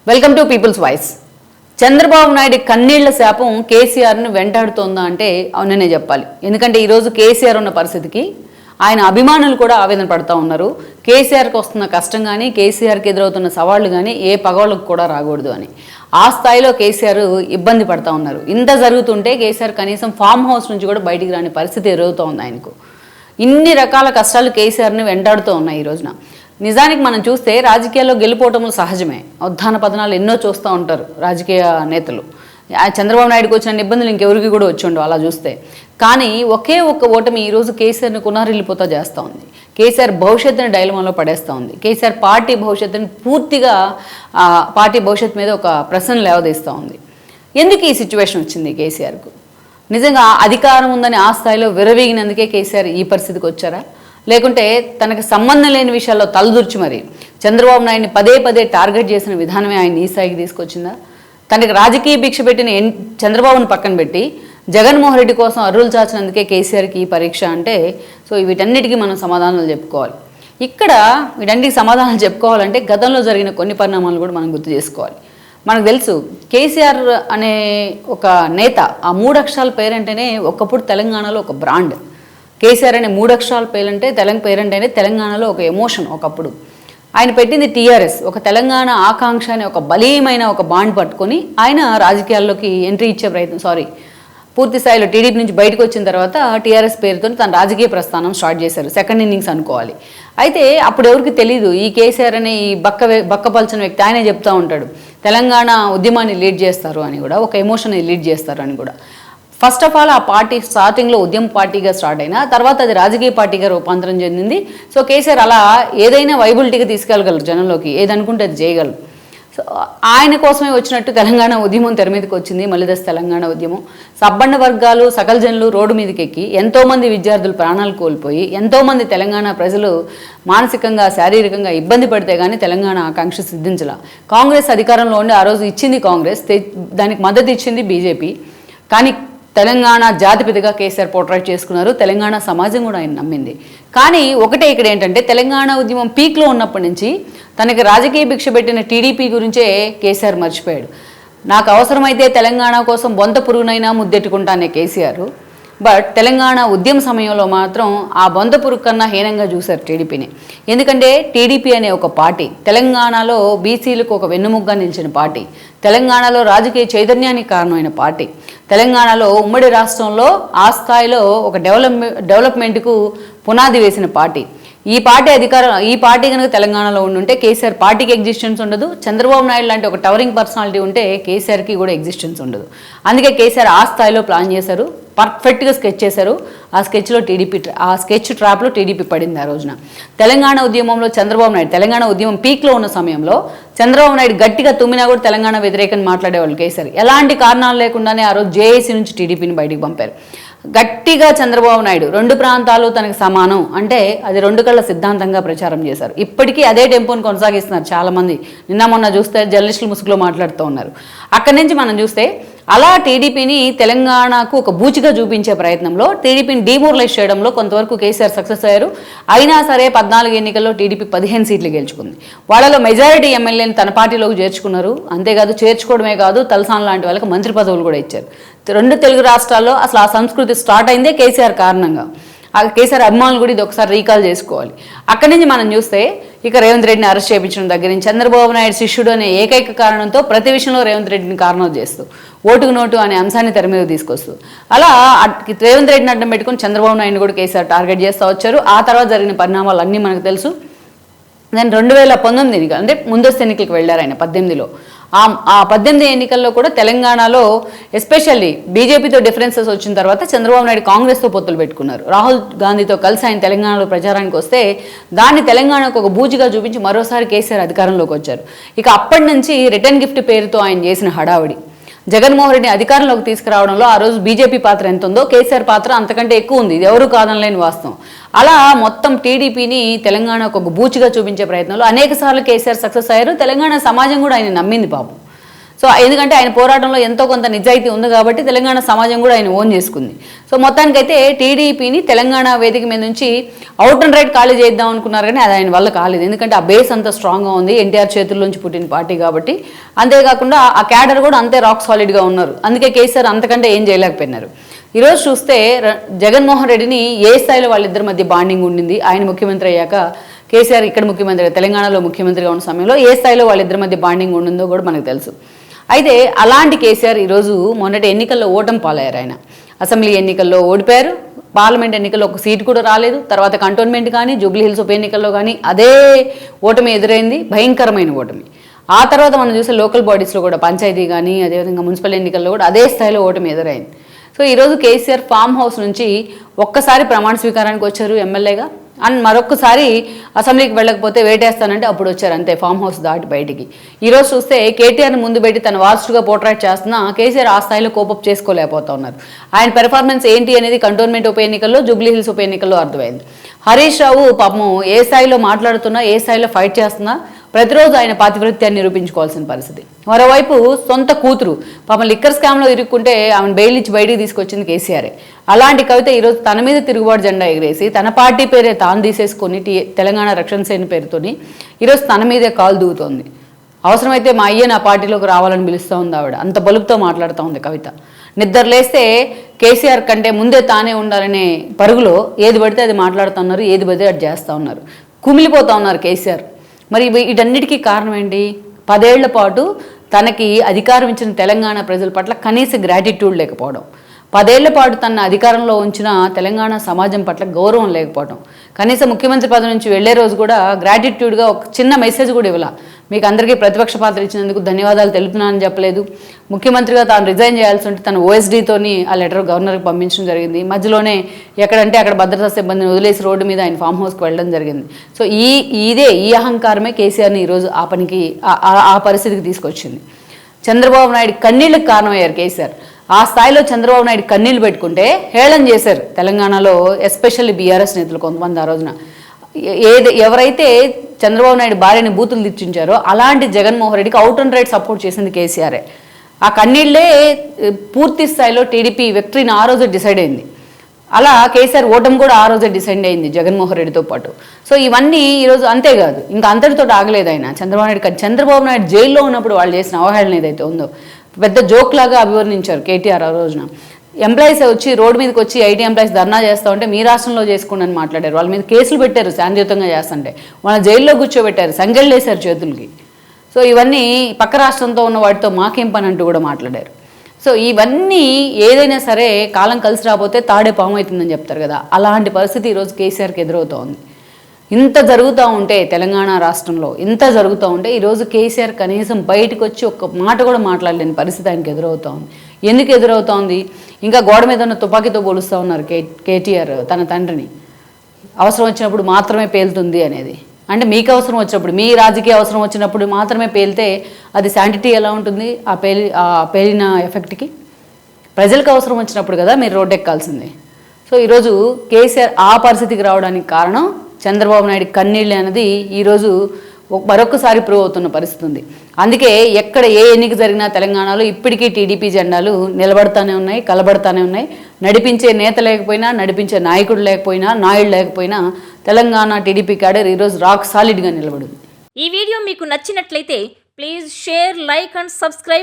Welcome to people's voice. Chandrababu Naidu కన్నీళ్ల శాపం కేసీఆర్ను వెంటాడుతోందా అంటే అవుననే చెప్పాలి. ఎందుకంటే ఈరోజు కేసీఆర్ ఉన్న పరిస్థితికి ఆయన అభిమానులు కూడా ఆవేదన పడుతూ ఉన్నారు. కేసీఆర్కి వస్తున్న కష్టం కానీ, కేసీఆర్కి ఎదురవుతున్న సవాళ్లు కానీ ఏ పగవాళ్ళకు కూడా రాకూడదు అని ఆ స్థాయిలో కేసీఆర్ ఇబ్బంది పడుతూ ఉన్నారు. ఇంత జరుగుతుంటే కేసీఆర్ కనీసం ఫామ్ హౌస్ నుంచి కూడా బయటికి రాని పరిస్థితి ఎదురవుతూ ఉంది ఆయనకు. ఇన్ని రకాల కష్టాలు కేసీఆర్ని వెంటాడుతూ ఉన్నాయి ఈ రోజున. నిజానికి మనం చూస్తే రాజకీయాల్లో గెలుపోవటములు సహజమే. ఉద్దాన పతనాలు ఎన్నో చూస్తూ ఉంటారు రాజకీయ నేతలు. చంద్రబాబు నాయుడుకి వచ్చిన ఇబ్బందులు ఇంకెవరికి కూడా వచ్చి ఉండవు అలా చూస్తే. కానీ ఒకే ఒక్క ఓటమి ఈరోజు కేసీఆర్ని కునారిల్లిపోతా చేస్తూ ఉంది. కేసీఆర్ భవిష్యత్తుని డైలమాలో పడేస్తూ ఉంది. కేసీఆర్ పార్టీ భవిష్యత్తుని పూర్తిగా పార్టీ భవిష్యత్తు మీద ఒక ప్రశ్న లేవదీస్తూ ఉంది. ఎందుకు ఈ సిచ్యువేషన్ వచ్చింది కేసీఆర్కు? నిజంగా అధికారం ఉందని ఆ స్థాయిలో విరవీగినందుకే కేసీఆర్ ఈ పరిస్థితికి వచ్చారా? లేకుంటే తనకు సంబంధం లేని విషయాల్లో తలదూర్చి మరి చంద్రబాబు నాయుడిని పదే పదే టార్గెట్ చేసిన విధానమే ఆయన ఈ స్థాయికి తీసుకొచ్చిందా? తనకి రాజకీయ భిక్ష పెట్టిన చంద్రబాబును పక్కన పెట్టి జగన్మోహన్ రెడ్డి కోసం అర్రులు చాచినందుకే కేసీఆర్కి ఈ పరీక్ష అంటే వీటన్నిటికీ మనం సమాధానాలు చెప్పుకోవాలి. ఇక్కడ వీటన్నిటికీ సమాధానాలు చెప్పుకోవాలంటే గతంలో జరిగిన కొన్ని పరిణామాలు కూడా మనం గుర్తు చేసుకోవాలి. మనకు తెలుసు కేసీఆర్ అనే ఒక నేత, ఆ 3 అక్షరాల పేరంటేనే ఒకప్పుడు తెలంగాణలో ఒక బ్రాండ్. కేసీఆర్ అనే 3 అక్షరాల పేరంటే పేరంటేనే తెలంగాణలో ఒక ఎమోషన్. ఒకప్పుడు ఆయన పెట్టింది టీఆర్ఎస్, ఒక తెలంగాణ ఆకాంక్ష అనే ఒక బలీయమైన ఒక బాండ్ పట్టుకొని ఆయన రాజకీయాల్లోకి ఎంట్రీ ఇచ్చే పూర్తి స్థాయిలో టీడీపీ నుంచి బయటకు వచ్చిన తర్వాత టీఆర్ఎస్ పేరుతో తన రాజకీయ ప్రస్థానం స్టార్ట్ చేశారు. సెకండ్ ఇన్నింగ్స్ అనుకోవాలి. అయితే అప్పుడు ఎవరికి తెలీదు ఈ కేసీఆర్ అనే ఈ బక్కపల్చిన వ్యక్తి ఆయనే చెప్తూ ఉంటాడు తెలంగాణ ఉద్యమాన్ని లీడ్ చేస్తారు అని కూడా, ఒక ఎమోషన్ లీడ్ చేస్తారు అని కూడా. ఫస్ట్ ఆఫ్ ఆల్ ఆ పార్టీ స్టార్టింగ్లో ఉద్యమ పార్టీగా స్టార్ట్ అయినా తర్వాత అది రాజకీయ పార్టీగా రూపాంతరం చెందింది. సో కేసీఆర్ అలా ఏదైనా వైబిలిటీగా తీసుకెళ్ళగలరు, జనంలోకి ఏదనుకుంటే అది చేయగలరు. సో ఆయన కోసమే వచ్చినట్టు తెలంగాణ ఉద్యమం తెర మీదకి వచ్చింది. మలిదశ తెలంగాణ ఉద్యమం సబ్బండ వర్గాలు సకల జనులు రోడ్డు మీదకి ఎక్కి ఎంతోమంది విద్యార్థులు ప్రాణాలు కోల్పోయి ఎంతోమంది తెలంగాణ ప్రజలు మానసికంగా శారీరకంగా ఇబ్బంది పడితే కానీ తెలంగాణ ఆకాంక్ష సిద్ధించాల. కాంగ్రెస్ అధికారంలో ఉండి ఆ రోజు ఇచ్చింది కాంగ్రెస్, దానికి మద్దతు ఇచ్చింది బీజేపీ. కానీ తెలంగాణ జాతిపితగా కేసీఆర్ పోర్ట్రేట్ చేసుకున్నారు. తెలంగాణ సమాజం కూడా ఆయన నమ్మింది. కానీ ఒకటే ఇక్కడ ఏంటంటే తెలంగాణ ఉద్యమం పీక్లో ఉన్నప్పటి నుంచి తనకి రాజకీయ భిక్ష పెట్టిన టీడీపీ గురించే కేసీఆర్ మర్చిపోయాడు. నాకు అవసరమైతే తెలంగాణ కోసం బొంత పురుగునైనా ముద్దెట్టుకుంటానే కేసీఆర్. బట్ తెలంగాణ ఉద్యమ సమయంలో మాత్రం ఆ బొంత పురుగు కన్నా హీనంగా చూశారు టీడీపీని. ఎందుకంటే టీడీపీ అనే ఒక పార్టీ తెలంగాణలో బీసీలకు ఒక వెన్నుముగ్గా నిలిచిన పార్టీ, తెలంగాణలో రాజకీయ చైతన్యానికి కారణమైన పార్టీ, తెలంగాణలో ఉమ్మడి రాష్ట్రంలో ఆ స్థాయిలో ఒక డెవలప్మెంట్కు పునాది వేసిన పార్టీ. ఈ పార్టీ కనుక తెలంగాణలో ఉండుంటే కేసీఆర్ పార్టీకి ఎగ్జిస్టెన్స్ ఉండదు. చంద్రబాబు నాయుడు లాంటి ఒక టవరింగ్ పర్సనాలిటీ ఉంటే కేసీఆర్కి కూడా ఎగ్జిస్టెన్స్ ఉండదు. అందుకే కేసీఆర్ ఆ స్థాయిలో ప్లాన్ చేశారు, పర్ఫెక్ట్గా స్కెచ్ చేశారు. ఆ స్కెచ్ ట్రాప్లో టీడీపీ పడింది ఆ రోజున. తెలంగాణ ఉద్యమంలో తెలంగాణ ఉద్యమం పీక్లో ఉన్న సమయంలో చంద్రబాబు నాయుడు గట్టిగా తుమ్మినా కూడా తెలంగాణ వ్యతిరేకంగా మాట్లాడేవాళ్ళు కేసీఆర్. ఎలాంటి కారణాలు లేకుండానే ఆ రోజు జేఏసీ నుంచి టీడీపీని బయటికి పంపారు. గట్టిగా చంద్రబాబు నాయుడు 2 ప్రాంతాలు తనకు సమానం అంటే అది 2 కళ్ళ సిద్ధాంతంగా ప్రచారం చేశారు. ఇప్పటికీ అదే టెంపోని కొనసాగిస్తున్నారు చాలామంది. నిన్న మొన్న చూస్తే జర్నలిస్టులు ముసుగులో మాట్లాడుతూ ఉన్నారు. అక్కడి నుంచి మనం చూస్తే అలా టీడీపీని తెలంగాణకు ఒక బూచిగా చూపించే ప్రయత్నంలో టీడీపీని డీమోరలైజ్ చేయడంలో కొంతవరకు కేసీఆర్ సక్సెస్ అయ్యారు. అయినా సరే 14 ఎన్నికల్లో టీడీపీ 15 సీట్లు గెలుచుకుంది. వాళ్ళలో మెజారిటీ ఎమ్మెల్యేని తన పార్టీలోకి చేర్చుకున్నారు. అంతేకాదు చేర్చుకోవడమే కాదు తలసాని లాంటి వాళ్ళకి మంత్రి పదవులు కూడా ఇచ్చారు. 2 తెలుగు రాష్ట్రాల్లో అసలు ఆ సంస్కృతి స్టార్ట్ అయిందే కేసీఆర్ కారణంగా. ఆ కేసీఆర్ అభిమానులు కూడా ఇది ఒకసారి రీకాల్ చేసుకోవాలి. అక్కడి నుంచి మనం చూస్తే ఇక రేవంత్ రెడ్డిని అరెస్ట్ చేయించడం దగ్గర నుంచి చంద్రబాబు నాయుడు శిష్యుడు అనే ఏకైక కారణంతో ప్రతి విషయంలో రేవంత్ రెడ్డిని కారణం చేస్తూ ఓటుకు నోటు అనే అంశాన్ని తెర మీద తీసుకొస్తూ అలా రేవంత్ రెడ్డిని అడ్డం పెట్టుకుని చంద్రబాబు నాయుడు కూడా కేసీఆర్ టార్గెట్ చేస్తూ వచ్చారు. ఆ తర్వాత జరిగిన పరిణామాలు అన్నీ మనకు తెలుసు. దాని 2019 ఎన్నికలు అంటే ముందస్తు ఎన్నికలకు వెళ్ళారు ఆయన 18లో. ఆ 18 ఎన్నికల్లో కూడా తెలంగాణలో ఎస్పెషల్లీ బీజేపీతో డిఫరెన్సెస్ వచ్చిన తర్వాత చంద్రబాబు నాయుడు కాంగ్రెస్తో పొత్తులు పెట్టుకున్నారు. రాహుల్ గాంధీతో కలిసి ఆయన తెలంగాణలో ప్రచారానికి వస్తే దాన్ని తెలంగాణకు ఒక బూచిగా చూపించి మరోసారి కేసీఆర్ అధికారంలోకి వచ్చారు. ఇక అప్పటి నుంచి రిటర్న్ గిఫ్ట్ పేరుతో ఆయన చేసిన హడావుడి, జగన్మోహన్ రెడ్డిని అధికారంలోకి తీసుకురావడంలో ఆ రోజు బీజేపీ పాత్ర ఎంత ఉందో కేసీఆర్ పాత్ర అంతకంటే ఎక్కువ ఉంది. ఇది ఎవరు కాదనలేని వాస్తవం. అలా మొత్తం టీడీపీని తెలంగాణకు ఒక బూచిగా చూపించే ప్రయత్నంలో అనేక సార్లు కేసీఆర్ సక్సెస్ అయ్యారు. తెలంగాణ సమాజం కూడా ఆయన నమ్మింది పాపం. సో సో ఎందుకంటే ఆయన పోరాటంలో ఎంతో కొంత నిజాయితీ ఉంది కాబట్టి తెలంగాణ సమాజం కూడా ఆయన ఓన్ చేసుకుంది. సో మొత్తానికైతే టీడీపీని తెలంగాణ వేదిక మీద నుంచి అవుట్ అండ్ రైట్ ఖాళీ చేద్దాం అనుకున్నారు, కానీ అది ఆయన వల్ల కాలేదు. ఎందుకంటే ఆ బేస్ అంత స్ట్రాంగ్గా ఉంది, ఎన్టీఆర్ చేతుల్లోంచి పుట్టిన పార్టీ కాబట్టి. అంతేకాకుండా ఆ క్యాడర్ కూడా అంతే రాక్ సాలిడ్గా ఉన్నారు. అందుకే కేసీఆర్ అంతకంటే ఏం చేయలేకపోయినారు. ఈరోజు చూస్తే జగన్మోహన్ రెడ్డిని ఏ స్థాయిలో వాళ్ళిద్దరి మధ్య బాండింగ్ ఉండింది, ఆయన ముఖ్యమంత్రి అయ్యాక కేసీఆర్ ఇక్కడ ముఖ్యమంత్రిగా తెలంగాణలో ముఖ్యమంత్రిగా ఉన్న సమయంలో ఏ స్థాయిలో వాళ్ళిద్దరి మధ్య బాండింగ్ ఉండిందో కూడా మనకు తెలుసు. అయితే అలాంటి కేసీఆర్ ఈరోజు మొన్నటి ఎన్నికల్లో ఓటమి పాలయ్యారు. ఆయన అసెంబ్లీ ఎన్నికల్లో ఓడిపోయారు, పార్లమెంట్ ఎన్నికల్లో ఒక సీటు కూడా రాలేదు. తర్వాత కంటోన్మెంట్ కానీ జూబ్లీ హిల్స్ ఉప ఎన్నికల్లో కానీ అదే ఓటమి ఎదురైంది, భయంకరమైన ఓటమి. ఆ తర్వాత మనం చూసే లోకల్ బాడీస్లో కూడా పంచాయతీ కానీ అదేవిధంగా మున్సిపల్ ఎన్నికల్లో కూడా అదే స్థాయిలో ఓటమి ఎదురైంది. సో ఈరోజు కేసీఆర్ ఫామ్ హౌస్ నుంచి ఒక్కసారి ప్రమాణ స్వీకారానికి వచ్చారు ఎమ్మెల్యేగా, అండ్ మరొకసారి అసెంబ్లీకి వెళ్ళకపోతే వేటేస్తానంటే అప్పుడు వచ్చారు, అంతే ఫామ్ హౌస్ దాటి బయటికి. ఈరోజు చూస్తే కేటీఆర్ని ముందు పెట్టి తన వారసుడుగా పోర్ట్రేట్ చేస్తున్నా కేసీఆర్ ఆ స్థాయిలో కోపప్ చేసుకోలేకపోతా ఉన్నారు. ఆయన పెర్ఫార్మెన్స్ ఏంటి అనేది కంటోన్మెంట్ ఉప ఎన్నికల్లో జూబ్లీ హిల్స్ ఉప ఎన్నికల్లో అర్థమైంది. హరీష్ రావు పాపం ఏ స్థాయిలో మాట్లాడుతున్నా, ఏ స్థాయిలో ఫైట్ చేస్తున్నా ప్రతిరోజు ఆయన పాతివృత్యాన్ని నిరూపించుకోవాల్సిన పరిస్థితి. మరోవైపు సొంత కూతురు పాపం లిక్కర్ స్కామ్లో ఇరుక్కుంటే ఆమెను బెయిల్ ఇచ్చి బయటికి తీసుకొచ్చింది కేసీఆరే. అలాంటి కవిత ఈరోజు తన మీద తిరుగుబాటు జెండా ఎగిరేసి తన పార్టీ పేరే తాను తీసేసుకొని తెలంగాణ రక్షణ సేన పేరుతోని ఈరోజు తన మీదే కాలు దూగుతోంది. అవసరమైతే మా అయ్య నా పార్టీలోకి రావాలని పిలుస్తూ ఉంది ఆవిడ, అంత బలుపుతో మాట్లాడుతూ ఉంది కవిత. నిద్ర లేస్తే కేసీఆర్ కంటే ముందే తానే ఉండాలనే పరుగులో ఏది పడితే అది మాట్లాడుతున్నారు, ఏది పడితే అది చేస్తూ ఉన్నారు, కుమిలిపోతూ ఉన్నారు కేసీఆర్. మరి వీటన్నిటికీ కారణం ఏంటి? 10 ఏళ్ల పాటు తనకి అధికారం ఇచ్చిన తెలంగాణ ప్రజల పట్ల కనీస గ్రాటిట్యూడ్ లేకపోవడం, 10 ఏళ్ల పాటు తన అధికారంలో ఉంచిన తెలంగాణ సమాజం పట్ల గౌరవం లేకపోవడం, కనీసం ముఖ్యమంత్రి పదవి నుంచి వెళ్లే రోజు కూడా గ్రాటిట్యూడ్గా ఒక చిన్న మెసేజ్ కూడా ఇవ్వాల. మీకు అందరికీ ప్రతిపక్ష పాత్ర ఇచ్చినందుకు ధన్యవాదాలు తెలుపుతున్నానని చెప్పలేదు. ముఖ్యమంత్రిగా తాను రిజైన్ చేయాల్సి ఉంటే తన ఓఎస్డీతోని ఆ లెటర్ గవర్నర్కి పంపించడం జరిగింది. మధ్యలోనే ఎక్కడంటే అక్కడ భద్రతా సిబ్బందిని వదిలేసి రోడ్డు మీద ఆయన ఫామ్ హౌస్కి వెళ్ళడం జరిగింది. సో ఈ అహంకారమే కేసీఆర్ని ఈరోజు ఆ పనికి ఆ పరిస్థితికి తీసుకొచ్చింది. చంద్రబాబు నాయుడు కన్నీళ్ళకి కారణమయ్యారు కేసీఆర్. ఆ స్థాయిలో చంద్రబాబు నాయుడు కన్నీళ్ళు పెట్టుకుంటే హేళన చేశారు తెలంగాణలో, ఎస్పెషల్లీ బీఆర్ఎస్ నేతలు కొంతమంది. ఆ రోజున ఎవరైతే చంద్రబాబు నాయుడు భార్యని బూతులు తెచ్చించారో అలాంటి జగన్మోహన్ రెడ్డికి అవుట్ అండ్ రైట్ సపోర్ట్ చేసింది కేసీఆరే. ఆ కన్నీళ్లే పూర్తి స్థాయిలో టీడీపీ విక్టరీని ఆ రోజు డిసైడ్ అయింది. అలా కేసీఆర్ ఓటమి కూడా ఆ రోజే డిసైడ్ అయింది జగన్మోహన్ రెడ్డితో పాటు. సో ఇవన్నీ ఈరోజు అంతేకాదు, ఇంకా అంతటితో ఆగలేదు ఆయన చంద్రబాబు నాయుడు జైల్లో ఉన్నప్పుడు వాళ్ళు చేసిన అవహేళన ఏదైతే ఉందో పెద్ద జోక్ లాగా అభివర్ణించారు కేటీఆర్ ఆ రోజున. ఎంప్లాయీస్ వచ్చి రోడ్డు మీదకి వచ్చి ఐటీ ఎంప్లాయీస్ ధర్నా చేస్తూ ఉంటే మీ రాష్ట్రంలో చేసుకోండి అని మాట్లాడారు. వాళ్ళ మీద కేసులు పెట్టారు శాంతియుతంగా చేస్తుంటే, వాళ్ళ జైల్లో కూర్చోబెట్టారు, సంఖ్యలు వేశారు చేతులకి. సో ఇవన్నీ పక్క రాష్ట్రంతో ఉన్న వాటితో మాకేం పని అంటూ కూడా మాట్లాడారు. సో ఇవన్నీ ఏదైనా సరే కాలం కలిసి రాకపోతే తాడే పాము అవుతుందని చెప్తారు కదా, అలాంటి పరిస్థితి ఈరోజు కేసీఆర్కి ఎదురవుతూ ఉంది. ఇంత జరుగుతూ ఉంటే తెలంగాణ రాష్ట్రంలో ఇంత జరుగుతూ ఉంటే ఈరోజు కేసీఆర్ కనీసం బయటకు వచ్చి ఒక్క మాట కూడా మాట్లాడలేని పరిస్థితి ఆయనకు ఎదురవుతూ ఉంది. ఎందుకు ఎదురవుతోంది? ఇంకా గోడ మీద ఉన్న తుపాకీతో పోలుస్తూ ఉన్నారు కేటీఆర్ తన తండ్రిని. అవసరం వచ్చినప్పుడు మాత్రమే పేలుతుంది అనేది. అంటే మీకు అవసరం వచ్చినప్పుడు, మీ రాజకీయ అవసరం వచ్చినప్పుడు మాత్రమే పేలితే అది శాంటిటీ ఎలా ఉంటుంది? ఆ పేలిన ఎఫెక్ట్కి ప్రజలకు అవసరం వచ్చినప్పుడు కదా మీరు రోడ్డెక్కాల్సిందే. సో ఈరోజు కేసీఆర్ ఆ పరిస్థితికి రావడానికి కారణం చంద్రబాబు నాయుడు కన్నీళ్ళు అనేది ఈరోజు మరొకసారి ప్రూవ్ అవుతున్న పరిస్థితి ఉంది. అందుకే ఎక్కడ ఏ ఎన్నిక జరిగినా తెలంగాణలో ఇప్పటికీ టీడీపీ జెండాలు నిలబడతానే ఉన్నాయి, కలబడతానే ఉన్నాయి. నడిపించే నేత లేకపోయినా, నడిపించే నాయకుడు లేకపోయినా, నాయుడు లేకపోయినా తెలంగాణ టీడీపీ క్యాడర్ ఈరోజు రాక్ సాలిడ్గా నిలబడింది. ఈ వీడియో మీకు నచ్చినట్లయితే please share, like and subscribe